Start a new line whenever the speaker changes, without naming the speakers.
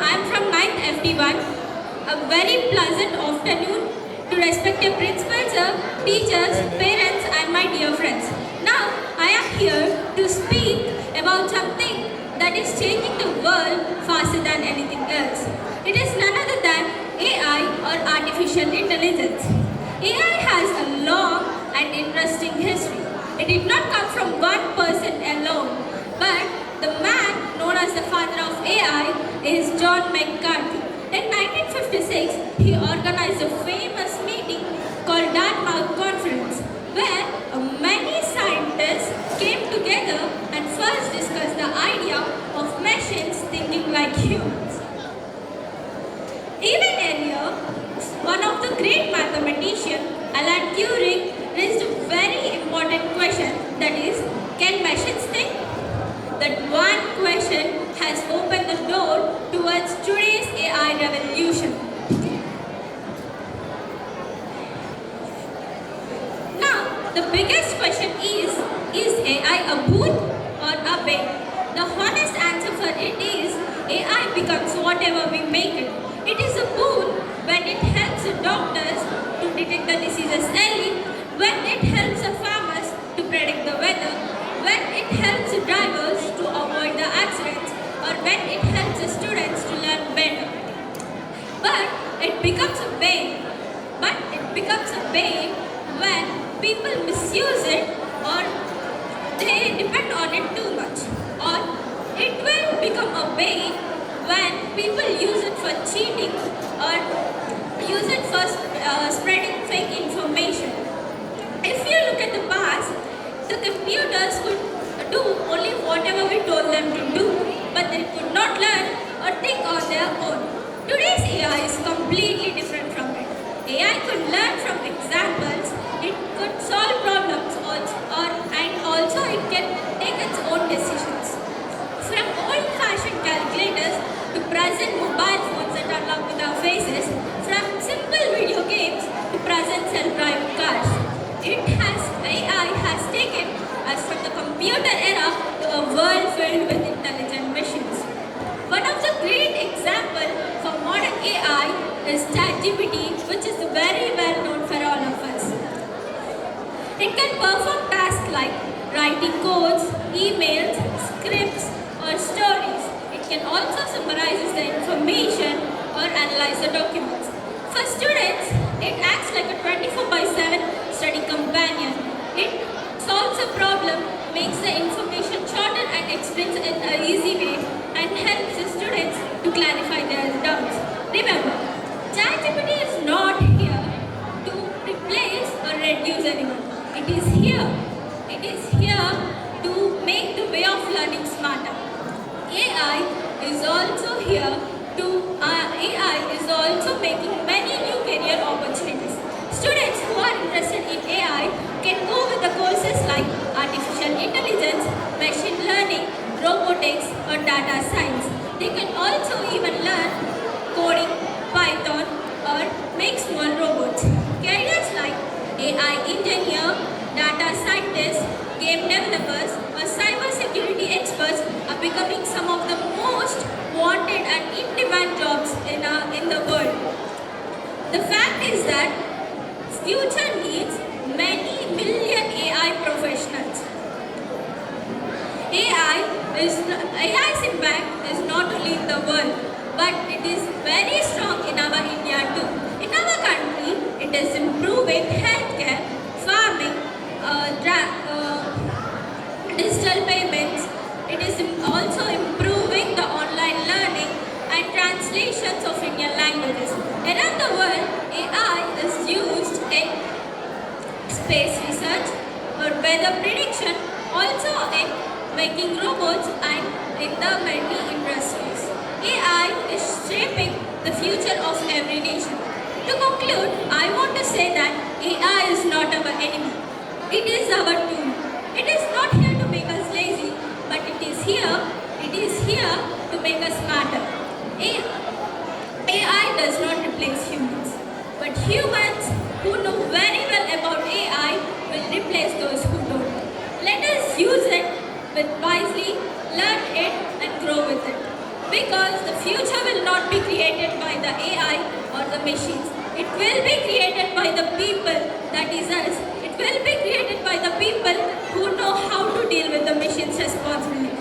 I am from 9th FD1. A very pleasant afternoon to respected principals, teachers, parents and my dear friends. Now I am here to speak about something that is changing the world faster than anything else. It is none other than AI or artificial intelligence. AI has a long and interesting history. It did not come from one person alone, but the man known as the father of AI is John McCarthy. In 1956, he organized a famous meeting called Dartmouth Conference, where many scientists came together and first discussed the idea of machines thinking like humans. Even earlier, one of the great mathematicians, Alan Turing, raised a very important question, that is, can machines think? That one question has opened the door towards today's AI revolution. Now, the biggest question is AI a boon or a bane? The honest answer for it is, AI becomes whatever we make it. It is a boon when it helps the doctors to detect the diseases early, when it helps the farmers to predict the weather, when it helps the drivers to avoid the accidents, or when it helps the students to learn better. But it becomes a bane. When people misuse it or they depend on it too much. Or it will become a bane when people use it for cheating or use it for spreading fake information. If you look at the past, the computers could do only whatever we told them to do, but they could not learn or think on their own. Today's AI is completely different from it. AI could learn from examples, it could solve problems and also it can take its own decisions. From old-fashioned calculators to present mobile phones that unlock with our faces, from simple video games to present self-driving cars. AI has taken us from the computer era to a world filled with intelligent machines. One of the great examples for modern AI is ChatGPT, which is very well known for all of us. It can perform tasks like writing codes, emails, scripts, or stories. It can also summarize the information or analyze the documents. For students, it acts like a 24/7 study companion. It solves a problem, makes the information shorter and explains it in an easy way, and helps the students to clarify their doubts. Remember, ChatGPT is not here to replace or reduce anyone. It is here to make the way of learning smarter. AI is also making many new career opportunities. Students who are interested in AI can go with the courses like artificial intelligence, machine learning, robotics, or data science. They can also even learn coding, Python, or make small robots. Careers like AI engineer, data scientists, game developers, or cybersecurity experts are becoming some of the most wanted and in-demand jobs in the world. The fact is that future needs many million AI professionals. AI's impact is not only in the world, but it is very strong in our India too. In our country, it is improving healthcare, farming, digital payments. It is also improving the online learning and translations of Indian languages. Around the world, AI is used in space research or weather prediction, also in making robots and in the many industries. AI is shaping the future of every nation. To conclude, I want to say that AI is not our enemy. It is our tool. It is not here to make us lazy, but it is here to make us smarter. AI does not replace humans, but humans who know very well about AI will replace those who don't. Let us use it wisely, learn it and grow with it. because the future will not be created by the AI or the machines. It will be created by the people, that is us. It will be created by the people who know how to deal with the machines responsibly.